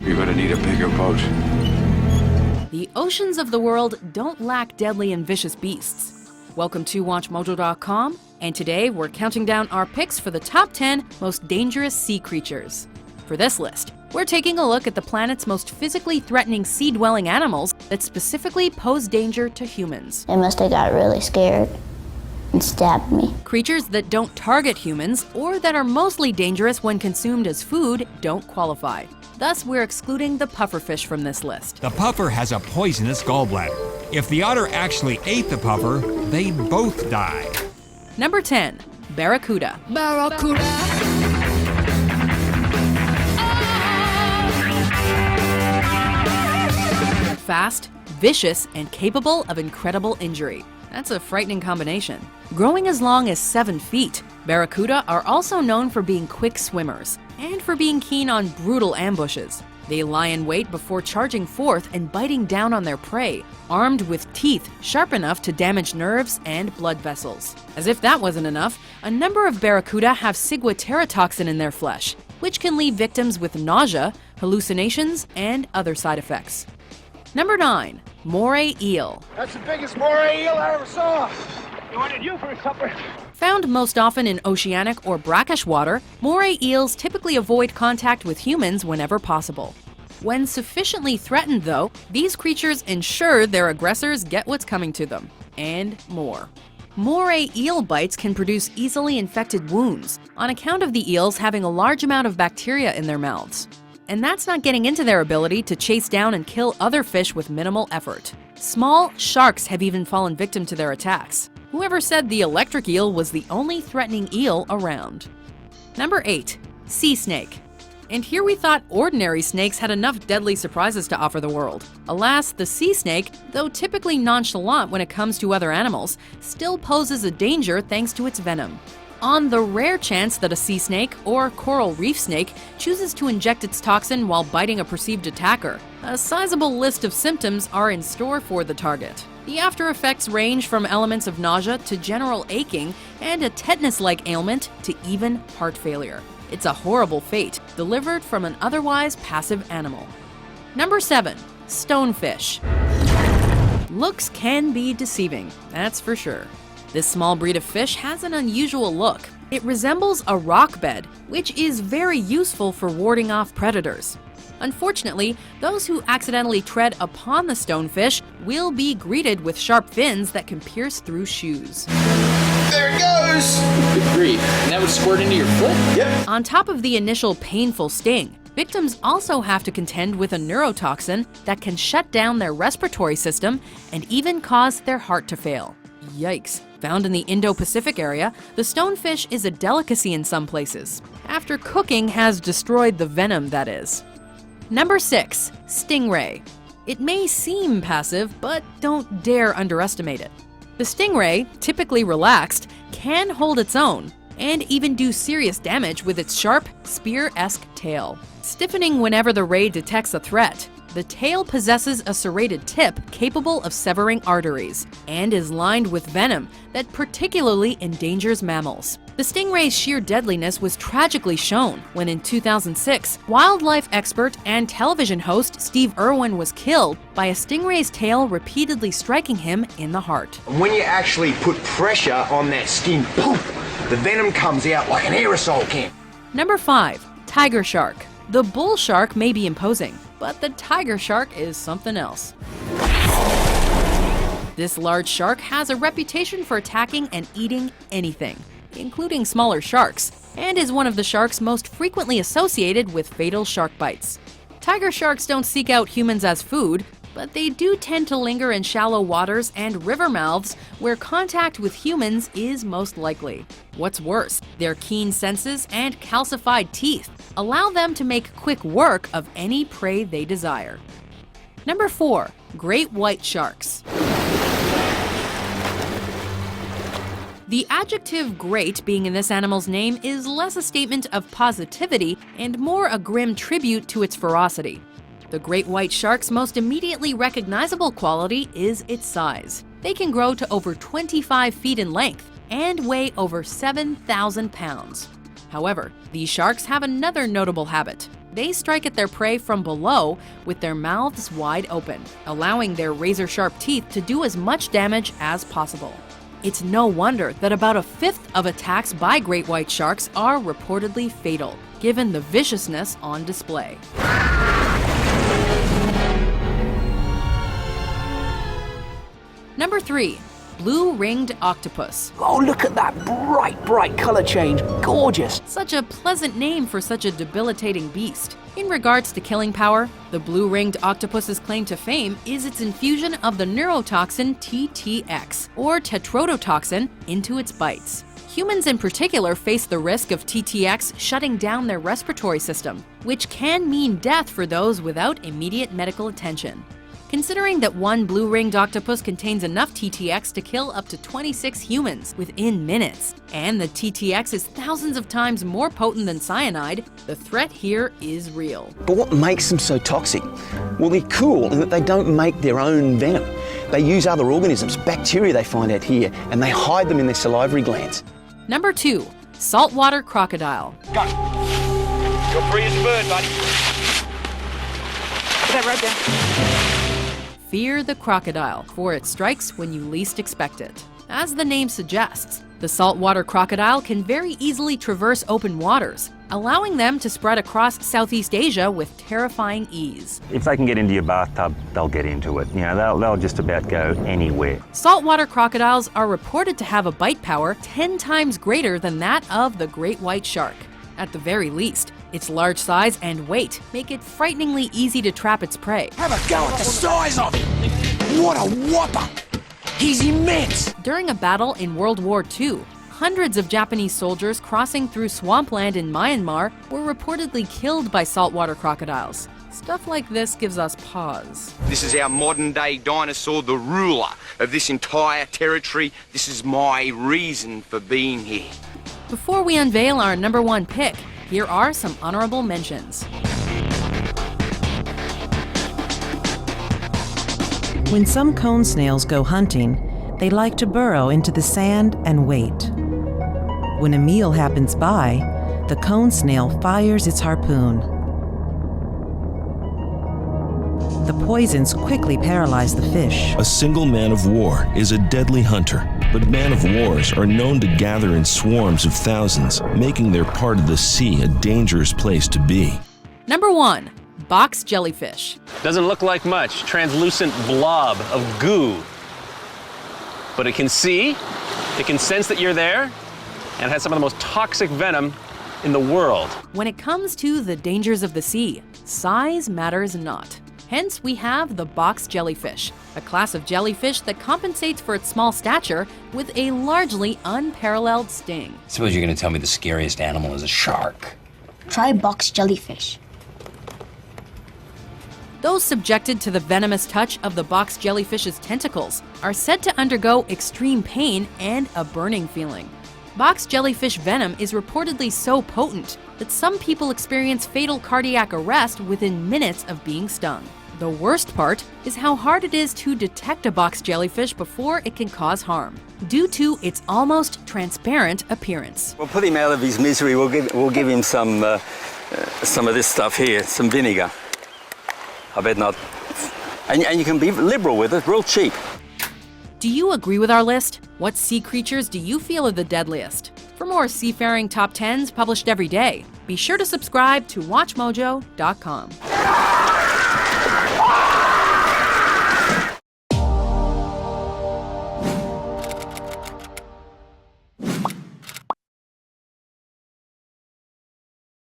You're gonna need a bigger boat. The oceans of the world don't lack deadly and vicious beasts. Welcome to WatchMojo.com, and today we're counting down our picks for the top 10 most dangerous sea creatures. For this list, we're taking a look at the planet's most physically threatening sea-dwelling animals that specifically pose danger to humans. They must have got really scared and stabbed me. Creatures that don't target humans or that are mostly dangerous when consumed as food don't qualify. Thus, we're excluding the pufferfish from this list. The puffer has a poisonous gallbladder. If the otter actually ate the puffer, they'd both die. Number 10. Barracuda. Fast, vicious, and capable of incredible injury. That's a frightening combination. Growing as long as 7 feet, barracuda are also known for being quick swimmers and for being keen on brutal ambushes. They lie in wait before charging forth and biting down on their prey, armed with teeth sharp enough to damage nerves and blood vessels. As if that wasn't enough, a number of barracuda have ciguateratoxin in their flesh, which can leave victims with nausea, hallucinations, and other side effects. Number 9. Moray eel. That's the biggest moray eel I ever saw. I wanted you for supper. Found most often in oceanic or brackish water, moray eels typically avoid contact with humans whenever possible. When sufficiently threatened, though, these creatures ensure their aggressors get what's coming to them, and more. Moray eel bites can produce easily infected wounds on account of the eels having a large amount of bacteria in their mouths. And that's not getting into their ability to chase down and kill other fish with minimal effort. Small sharks have even fallen victim to their attacks. Whoever said the electric eel was the only threatening eel around? Number 8. Sea snake. And here we thought ordinary snakes had enough deadly surprises to offer the world. Alas, the sea snake, though typically nonchalant when it comes to other animals, still poses a danger thanks to its venom. On the rare chance that a sea snake or coral reef snake chooses to inject its toxin while biting a perceived attacker, a sizable list of symptoms are in store for the target. The after effects range from elements of nausea to general aching and a tetanus-like ailment to even heart failure. It's a horrible fate delivered from an otherwise passive animal. Number 7. Stonefish. Looks can be deceiving, that's for sure. This small breed of fish has an unusual look. It resembles a rock bed, which is very useful for warding off predators. Unfortunately, those who accidentally tread upon the stonefish will be greeted with sharp fins that can pierce through shoes. There it goes! Good grief. And that would squirt into your foot? Yep. On top of the initial painful sting, victims also have to contend with a neurotoxin that can shut down their respiratory system and even cause their heart to fail. Yikes. Found in the Indo-Pacific area, the stonefish is a delicacy in some places. After cooking has destroyed the venom, that is. Number 6. Stingray. It may seem passive, but don't dare underestimate it. The stingray, typically relaxed, can hold its own and even do serious damage with its sharp, spear-esque tail. Stiffening whenever the ray detects a threat, the tail possesses a serrated tip capable of severing arteries and is lined with venom that particularly endangers mammals. The stingray's sheer deadliness was tragically shown when in 2006, wildlife expert and television host Steve Irwin was killed by a stingray's tail repeatedly striking him in the heart. When you actually put pressure on that skin, poof, the venom comes out like an aerosol can. Number 5. Tiger shark. The bull shark may be imposing, but the tiger shark is something else. This large shark has a reputation for attacking and eating anything, including smaller sharks, and is one of the sharks most frequently associated with fatal shark bites. Tiger sharks don't seek out humans as food, but they do tend to linger in shallow waters and river mouths where contact with humans is most likely. What's worse, their keen senses and calcified teeth allow them to make quick work of any prey they desire. Number 4. Great white sharks. The adjective great being in this animal's name is less a statement of positivity and more a grim tribute to its ferocity. The great white shark's most immediately recognizable quality is its size. They can grow to over 25 feet in length and weigh over 7,000 pounds. However, these sharks have another notable habit. They strike at their prey from below with their mouths wide open, allowing their razor-sharp teeth to do as much damage as possible. It's no wonder that about a fifth of attacks by great white sharks are reportedly fatal, given the viciousness on display. Number 3. Blue-ringed octopus. Oh, look at that bright color change. Gorgeous. Such a pleasant name for such a debilitating beast. In regards to killing power, the blue-ringed octopus's claim to fame is its infusion of the neurotoxin TTX, or tetrodotoxin, into its bites. Humans in particular face the risk of TTX shutting down their respiratory system, which can mean death for those without immediate medical attention. Considering that one blue-ringed octopus contains enough TTX to kill up to 26 humans within minutes, and the TTX is thousands of times more potent than cyanide, the threat here is real. But what makes them so toxic? Well, they're cool in that they don't make their own venom. They use other organisms, bacteria they find out here, and they hide them in their salivary glands. Number 2. Saltwater crocodile. Go. You're free as a bird, buddy. Put that right there. Fear the crocodile, for it strikes when you least expect it. As the name suggests, the saltwater crocodile can very easily traverse open waters, allowing them to spread across Southeast Asia with terrifying ease. If they can get into your bathtub, they'll get into it. You know, they'll just about go anywhere. Saltwater crocodiles are reported to have a bite power 10 times greater than that of the great white shark. At the very least, its large size and weight make it frighteningly easy to trap its prey. Have a go at the size of him. What a whopper. He's immense. During a battle in World War II, hundreds of Japanese soldiers crossing through swampland in Myanmar were reportedly killed by saltwater crocodiles. Stuff like this gives us pause. This is our modern-day dinosaur, the ruler of this entire territory. This is my reason for being here. Before we unveil our number 1 pick, here are some honorable mentions. When some cone snails go hunting, they like to burrow into the sand and wait. When a meal happens by, the cone snail fires its harpoon. The poisons quickly paralyze the fish. A single man of war is a deadly hunter, but man of wars are known to gather in swarms of thousands, making their part of the sea a dangerous place to be. Number 1. Box jellyfish. Doesn't look like much. Translucent blob of goo. But it can see, it can sense that you're there, and it has some of the most toxic venom in the world. When it comes to the dangers of the sea, size matters not. Hence, we have the box jellyfish, a class of jellyfish that compensates for its small stature with a largely unparalleled sting. Suppose you're going to tell me the scariest animal is a shark. Try box jellyfish. Those subjected to the venomous touch of the box jellyfish's tentacles are said to undergo extreme pain and a burning feeling. Box jellyfish venom is reportedly so potent that some people experience fatal cardiac arrest within minutes of being stung. The worst part is how hard it is to detect a box jellyfish before it can cause harm, due to its almost transparent appearance. We'll put him out of his misery. We'll give him some of this stuff here, some vinegar. I bet not. And you can be liberal with it, real cheap. Do you agree with our list? What sea creatures do you feel are the deadliest? For more seafaring top 10s published every day, be sure to subscribe to WatchMojo.com.